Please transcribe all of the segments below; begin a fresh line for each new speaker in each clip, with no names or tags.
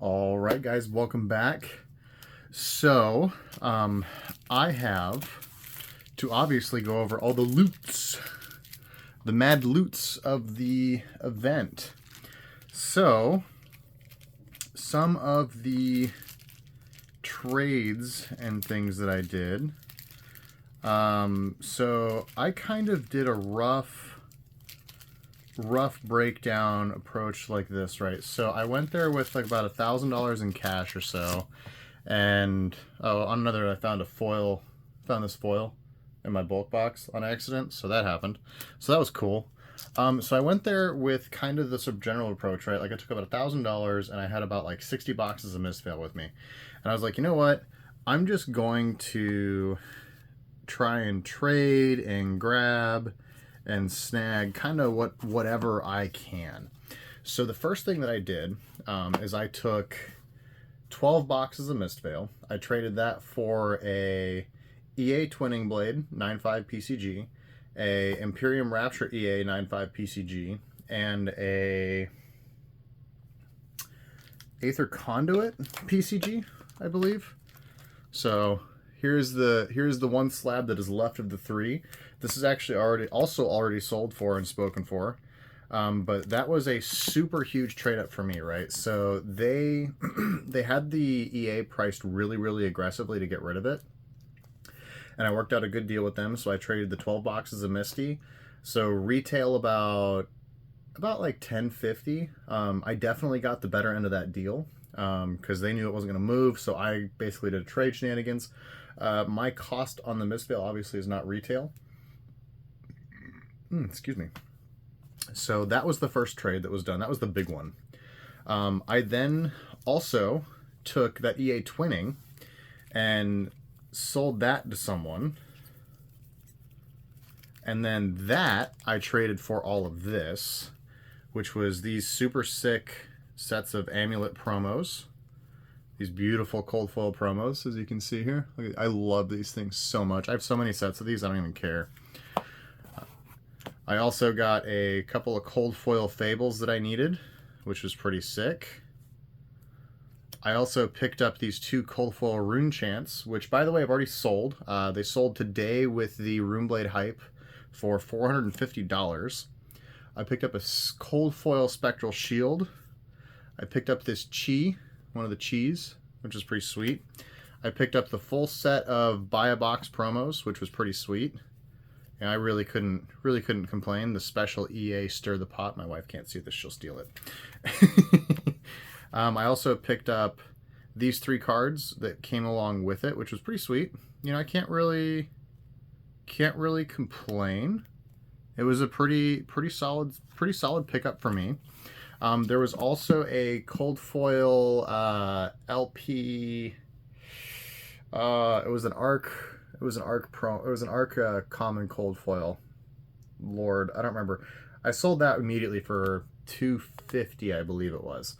All right, guys, welcome back. So, I have to obviously go over all the loots, the mad loots of the event. So, some of the trades and things that I did. So I kind of did a rough breakdown approach like this, right? So I went there with like about $1,000 in cash or so, and on another I found this foil in my bulk box on accident, so that happened. So that was cool. So I went there with kind of this general approach, right? Like I took about $1,000 and I had about like 60 boxes of Mistveil with me, and I was like, you know what? I'm just going to try and trade and grab and snag kind of whatever I can. So the first thing that I did is I took 12 boxes of Mistveil. I traded that for a EA Twinning Blade 9.5 PCG, a Imperium Rapture EA 9.5 PCG, and a Aether Conduit PCG, I believe. So here's the one slab that is left of the three. This is actually already sold for and spoken for. But that was a super huge trade up for me, right? So they they had the EA priced really aggressively to get rid of it, and I worked out a good deal with them. So I traded the 12 boxes of Misty. So retail about like $10.50. I definitely got the better end of that deal because they knew it wasn't going to move. So I basically did a trade shenanigans. My cost on the Mistveil obviously is not retail. Excuse me. So that was the first trade that was done. That was the big one. I then also took that EA Twinning and sold that to someone. And then that I traded for all of this, which was these super sick sets of amulet promos. These beautiful cold foil promos, as you can see here. I love these things so much. I have so many sets of these, I don't even care. I also got a couple of cold foil fables that I needed, which was pretty sick. I also picked up these two cold foil rune chants, which, by the way, I've already sold. They sold today with the Runeblade hype for $450. I picked up a cold foil spectral shield. I picked up this chi, one of the chis, which is pretty sweet. I picked up the full set of buy a box promos, which was pretty sweet. And I really couldn't complain. The special EA Stir the Pot. My wife can't see this; she'll steal it. I also picked up these 3 cards that came along with it, which was pretty sweet. You know, I can't really complain. It was a pretty solid pickup for me. There was also a cold foil LP. It was an arc common cold foil. Lord, I don't remember. I sold that immediately for $250, I believe it was.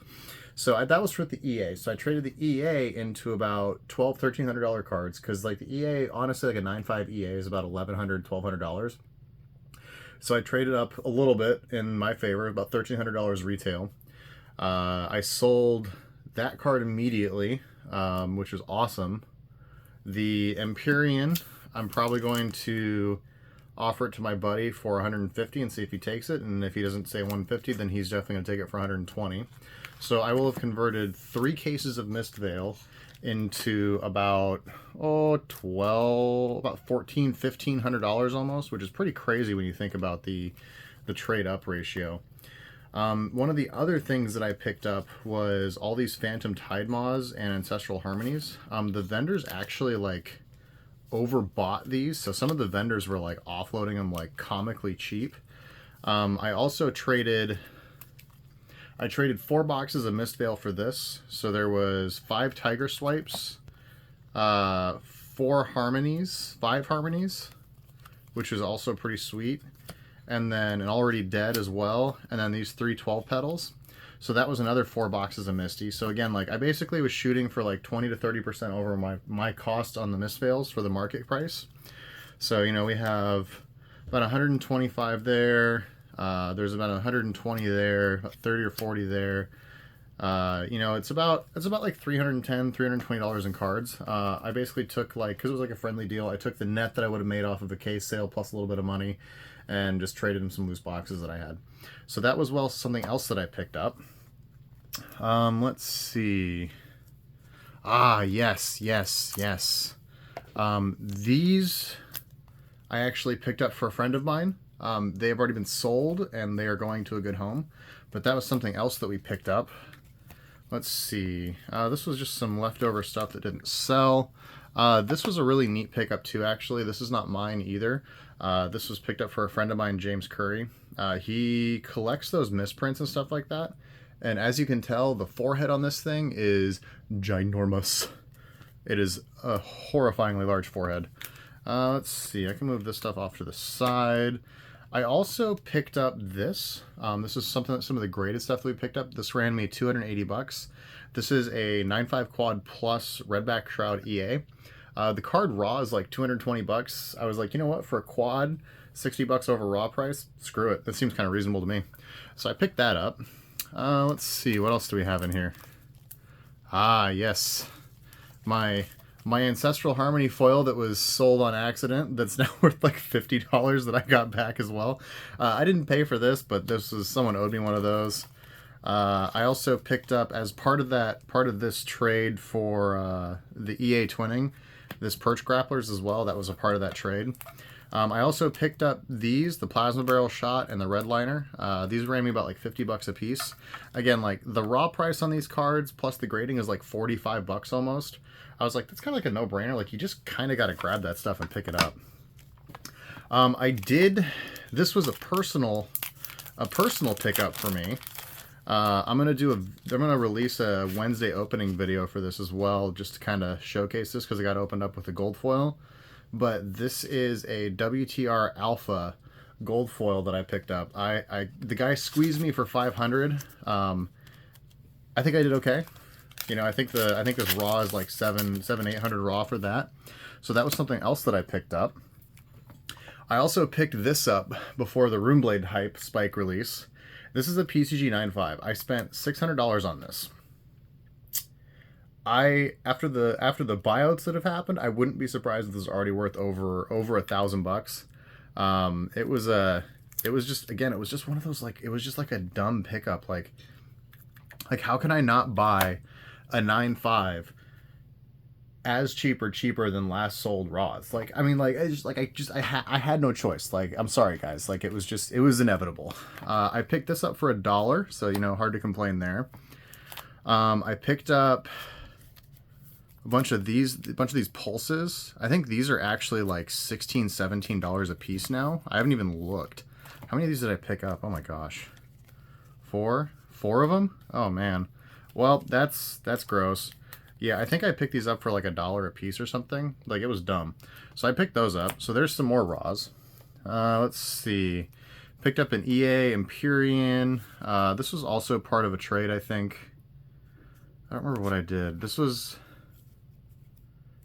So that was for the EA. So I traded the EA into about $1,200-$1,300 cards, because like the EA, honestly, like a 9.5 EA is about $1,100-$1,200. So I traded up a little bit in my favor, about $1,300 retail. I sold that card immediately, which was awesome. The Empyrean, I'm probably going to offer it to my buddy for $150 and see if he takes it. And if he doesn't say $150, then he's definitely going to take it for $120. So I will have converted 3 cases of Mistveil into about $1,400-$1,500 almost, which is pretty crazy when you think about the trade up ratio. One of the other things that I picked up was all these Phantom Tidemaws and Ancestral Harmonies. The vendors actually like overbought these, so some of the vendors were like offloading them like comically cheap. I also traded 4 boxes of Mistveil for this. So there was 5 Tiger Swipes, 5 Harmonies, which is also pretty sweet. And then an Already Dead as well. And then these 3 12 petals. So that was another 4 boxes of Misty. So again, like I basically was shooting for like 20 to 30% over my cost on the Mistveils for the market price. So, you know, we have about 125 there. There's about 120 there, about 30 or 40 there. You know, it's about like $310, $320 in cards. I basically took, like, because it was like a friendly deal, I took the net that I would have made off of a case sale plus a little bit of money and just traded in some loose boxes that I had. So that was, well, something else that I picked up. Let's see. Ah, yes. These I actually picked up for a friend of mine. They have already been sold and they are going to a good home. But that was something else that we picked up. Let's see. This was just some leftover stuff that didn't sell. This was a really neat pickup too, actually. This is not mine either. This was picked up for a friend of mine, James Curry. He collects those misprints and stuff like that. And as you can tell, the forehead on this thing is ginormous. It is a horrifyingly large forehead. Let's see. I can move this stuff off to the side. I also picked up this. This is some of the greatest stuff that we picked up. This ran me 280 bucks. This is a 9.5 Quad Plus Redback Shroud EA. The card raw is like 220 bucks. I was like, you know what? For a quad, 60 bucks over raw price, screw it. That seems kind of reasonable to me. So I picked that up. Let's see, what else do we have in here? Ah, yes. My Ancestral Harmony foil that was sold on accident that's now worth like $50 that I got back as well. I didn't pay for this, but someone owed me one of those. I also picked up, as part of this trade for the EA twinning, this Perch Grapplers as well. That was a part of that trade. I also picked up the Plasma Barrel Shot and the Red Liner. These ran me about like 50 bucks a piece. Again, like the raw price on these cards plus the grading is like 45 bucks almost. I was like, that's kind of like a no-brainer. Like, you just kind of got to grab that stuff and pick it up. This was a personal pickup for me. I'm gonna release a Wednesday opening video for this as well, just to kind of showcase this because it got opened up with a gold foil. But this is a WTR Alpha gold foil that I picked up. The guy squeezed me for 500. I think I did okay. You know, I think this raw is like 800 raw for that. So that was something else that I picked up. I also picked this up before the Runeblade hype spike release. This is a PCG 9.5. I spent $600 on this. After the buyouts that have happened, I wouldn't be surprised if this is already worth over $1,000. It was just one of those, like, it was just like a dumb pickup. Like how can I not buy a 9.5 as cheaper than last sold raws? Like, I mean, like, I had no choice. Like, I'm sorry guys, like, it was inevitable. I picked this up for $1, so, you know, hard to complain there. I picked up a bunch of these pulses. I think these are actually like $16, $17 a piece now. I haven't even looked. How many of these did I pick up? Oh my gosh. Four of them? Oh man. Well, that's gross. Yeah, I think I picked these up for like $1 a piece or something. Like, it was dumb. So I picked those up. So there's some more raws. Let's see. Picked up an EA Empyrean. This was also part of a trade, I think. I don't remember what I did. This was...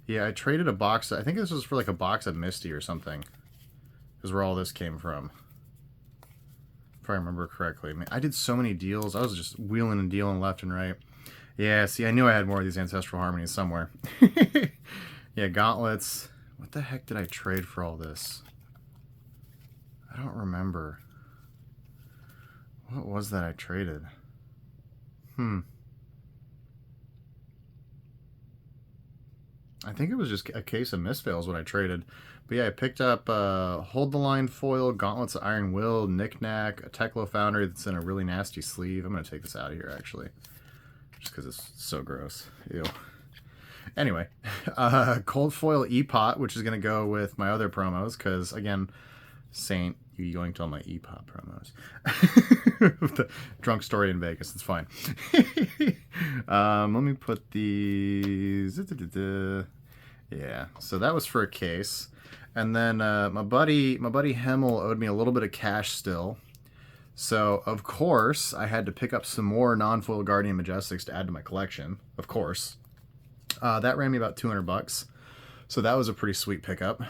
Yeah, I traded a box. I think this was for like a box of Misty or something. Is where all this came from. If I remember correctly. I mean, I did so many deals. I was just wheeling and dealing left and right. Yeah, see, I knew I had more of these Ancestral Harmonies somewhere. Yeah, gauntlets. What the heck did I trade for all this? I don't remember. What was that I traded? I think it was just a case of misfails what I traded. But yeah, I picked up Hold the Line foil, Gauntlets of Iron Will, Knick-Knack, a Teklo Foundry that's in a really nasty sleeve. I'm going to take this out of here, actually. Just because it's so gross. Ew. Anyway, Cold Foil E-Pot, which is going to go with my other promos, because, again, Saint, you yoinked all my E-Pot promos. The drunk story in Vegas, it's fine. Let me put these... Yeah, so that was for a case. And then my buddy Hemmel owed me a little bit of cash still. So, of course, I had to pick up some more non-foil Guardian Majestics to add to my collection, of course. That ran me about 200 bucks. So that was a pretty sweet pickup.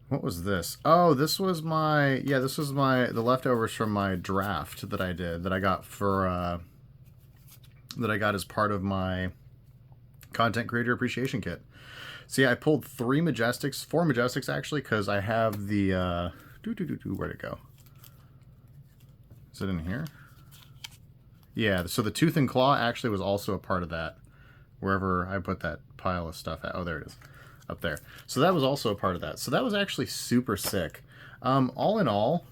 What was this? Oh, this was my, yeah, this was the leftovers from my draft that I did, that I got for, that I got as part of my content creator appreciation kit. So yeah, I pulled four Majestics actually, because I have the, where'd it go? Is it in here? Yeah, so the Tooth and Claw actually was also a part of that, wherever I put that pile of stuff at. Oh, there it is. Up there. So that was also a part of that. So that was actually super sick. All in all,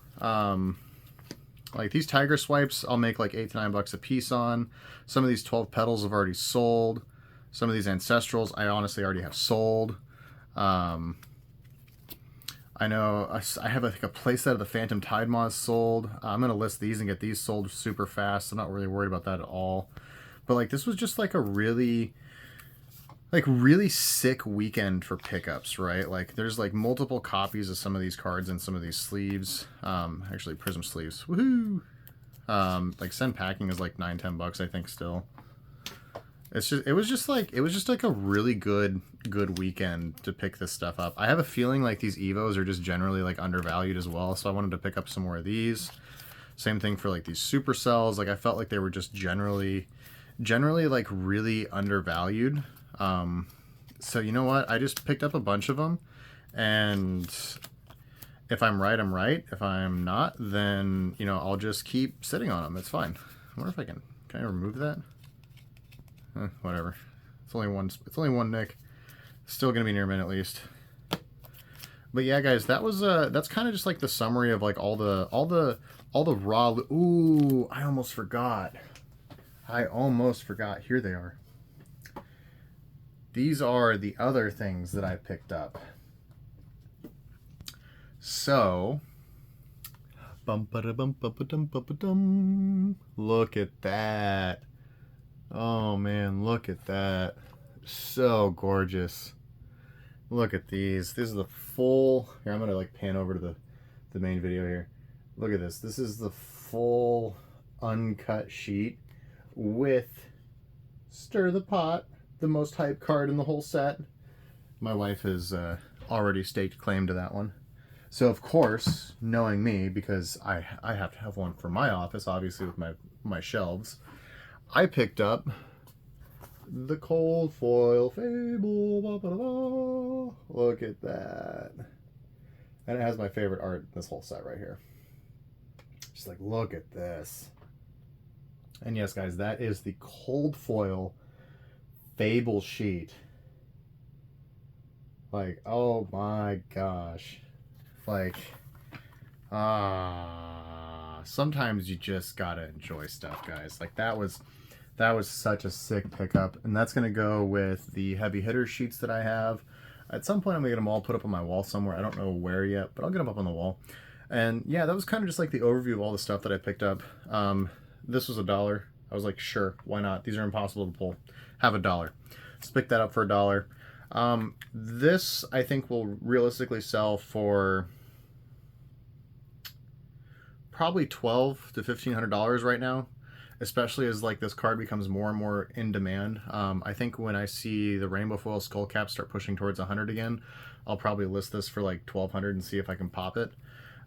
like these Tiger Swipes, I'll make like $8 to $9 a piece on. Some of these 12 petals have already sold. Some of these Ancestrals I honestly already have sold. I know I have like a playset of the Phantom Tide Moths sold. I'm going to list these and get these sold super fast. I'm not really worried about that at all. But like this was just like a really sick weekend for pickups, right? Like there's like multiple copies of some of these cards and some of these sleeves. Actually prism sleeves. Woohoo! Like send packing is like $9-10 I think still. It was just like a really good weekend to pick this stuff up. I have a feeling like these Evos are just generally like undervalued as well, so I wanted to pick up some more of these. Same thing for like these Supercells. Like I felt like they were just generally like really undervalued. So you know what? I just picked up a bunch of them, and if I'm right, I'm right. If I'm not, then, you know, I'll just keep sitting on them. It's fine. I wonder if I can I remove that? Whatever. It's only one nick. Still gonna be near mint at least. But yeah, guys, that was that's kind of just like the summary of like all the raw. Ooh, I almost forgot. Here they are. These are the other things that I picked up. So, look at that. Oh man, look at that. So gorgeous. Look at these. This is the full, here I'm gonna like pan over to the main video here. Look at this. This is the full uncut sheet with Stir the Pot, the most hype card in the whole set. My wife has already staked claim to that one. So of course, knowing me, because I have to have one for my office, obviously with my shelves, I picked up the Cold Foil Fable. Blah, blah, blah. Look at that. And it has my favorite art in this whole set right here. Just like, look at this. And yes, guys, that is the Cold Foil Fable sheet. Like, oh my gosh. Like, sometimes you just gotta enjoy stuff, guys. Like that was such a sick pickup, and that's gonna go with the heavy hitter sheets that I have. At some point I'm gonna get them all put up on my wall somewhere. I don't know where yet, but I'll get them up on the wall. And yeah, that was kind of just like the overview of all the stuff that I picked up. This was $1. I was like, sure, why not? These are impossible to pull. Have $1. Let's pick that up for $1. This I think will realistically sell for probably $1,200 to $1,500 right now, especially as like this card becomes more and more in demand. I think when I see the rainbow foil skull cap start pushing towards 100 again, I'll probably list this for like $1,200 and see if I can pop it.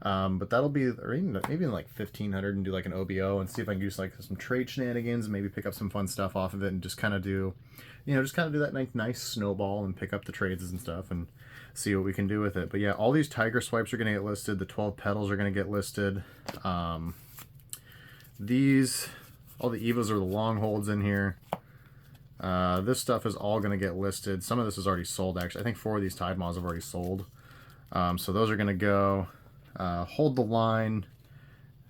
But that'll be, or maybe like $1,500 and do like an OBO and see if I can do like some trade shenanigans, maybe pick up some fun stuff off of it and just kind of do, you know, just kind of do that nice snowball and pick up the trades and stuff and see what we can do with it. But yeah, all these Tiger Swipes are going to get listed. The 12 petals are going to get listed. All the Evas are the long holds in here. This stuff is all going to get listed. Some of this is already sold, actually. I think 4 of these Tide Moths have already sold. So those are going to go. Hold the Line.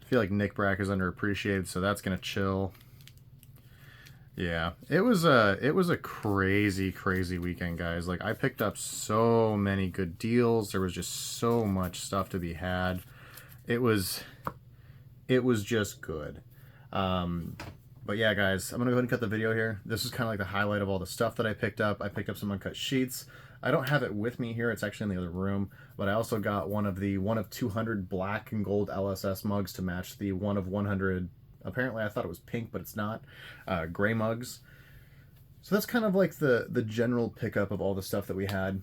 I feel like Nick Brack is underappreciated, so that's going to chill. Yeah, it was a crazy weekend, guys. Like I picked up so many good deals. There was just so much stuff to be had. It was just good. But yeah, guys, I'm gonna go ahead and cut the video here. This is kind of like the highlight of all the stuff that I picked up. I picked up some uncut sheets. I don't have it with me here. It's actually in the other room. But I also got one of 200 black and gold LSS mugs to match the 1 of 100. Apparently I thought it was pink, but it's not. Gray mugs. So that's kind of like the general pickup of all the stuff that we had.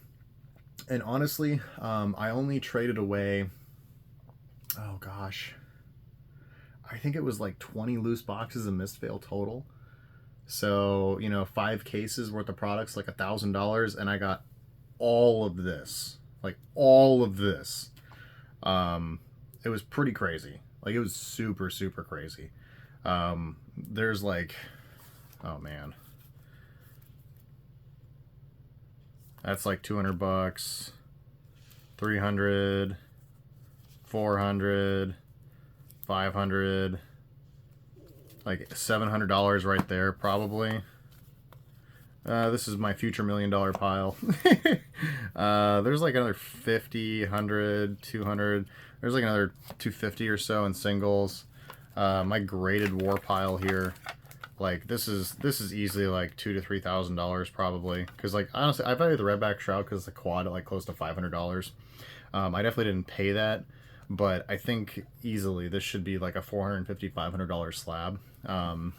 And honestly, I only traded away, oh gosh, I think it was like 20 loose boxes of Mistveil total. So, you know, 5 cases worth of products, like $1,000, and I got all of this. Like all of this. It was pretty crazy. Like it was super, super crazy. There's like, oh man. That's like 200 bucks, 300, 400, 500, like $700 right there probably. This is my future $1 million pile. There's like another 50, 100, 200. There's like another 250 or so in singles. My graded war pile here, like this is easily like $2,000 to $3,000 probably. Because like honestly, I valued the redback shroud because it's a quad at like close to $500. I definitely didn't pay that, but I think easily this should be like a $450, $500 slab.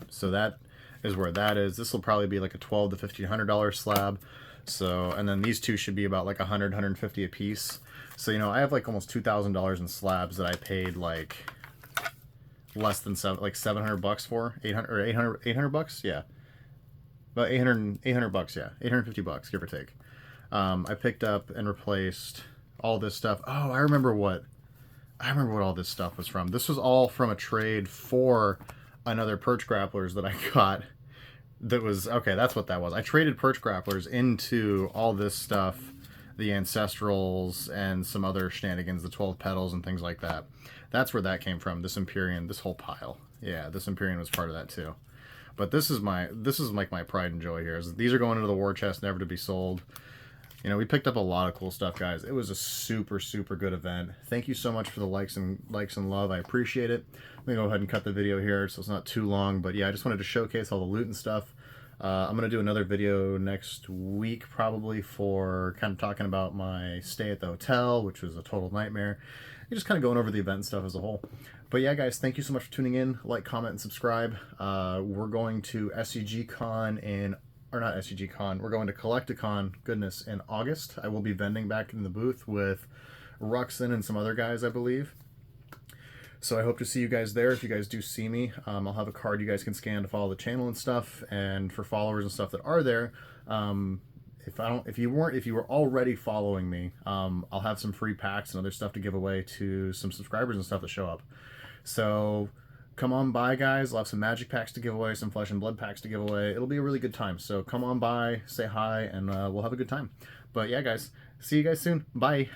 So that is where that is. This will probably be like a $1,200 to $1,500 slab. So, and then these two should be about like 100, 150 a piece. So, you know, I have like almost $2,000 in slabs that I paid like less than like 700 bucks for, 800 or 800 bucks. Yeah. About 800 bucks. Yeah. 850 bucks, give or take. I picked up and replaced all this stuff. Oh, I remember what all this stuff was from. This was all from a trade for another perch grapplers that I got. That was, okay, that's what that was. I traded perch grapplers into all this stuff, the ancestrals and some other shenanigans, the 12 petals and things like that. That's where that came from. This Empyrean, this whole pile. Yeah, this Empyrean was part of that too. But this is like my pride and joy here. These are going into the war chest, never to be sold. You know, we picked up a lot of cool stuff, guys. It was a super, super good event. Thank you so much for the likes and love. I appreciate it. I'm going to go ahead and cut the video here so it's not too long. But yeah, I just wanted to showcase all the loot and stuff. I'm going to do another video next week probably for kind of talking about my stay at the hotel, which was a total nightmare. And just kind of going over the event and stuff as a whole. But yeah, guys, thank you so much for tuning in. Like, comment, and subscribe. We're going to SCG Con or not SCG Con, we're going to Collecticon, goodness, in August. I will be vending back in the booth with Ruxin and some other guys, I believe. So I hope to see you guys there. If you guys do see me, I'll have a card you guys can scan to follow the channel and stuff. And for followers and stuff that are there, if you were already following me, I'll have some free packs and other stuff to give away to some subscribers and stuff that show up. So come on by, guys. I'll have some magic packs to give away, some flesh and blood packs to give away. It'll be a really good time. So come on by, say hi, and we'll have a good time. But yeah, guys, see you guys soon. Bye.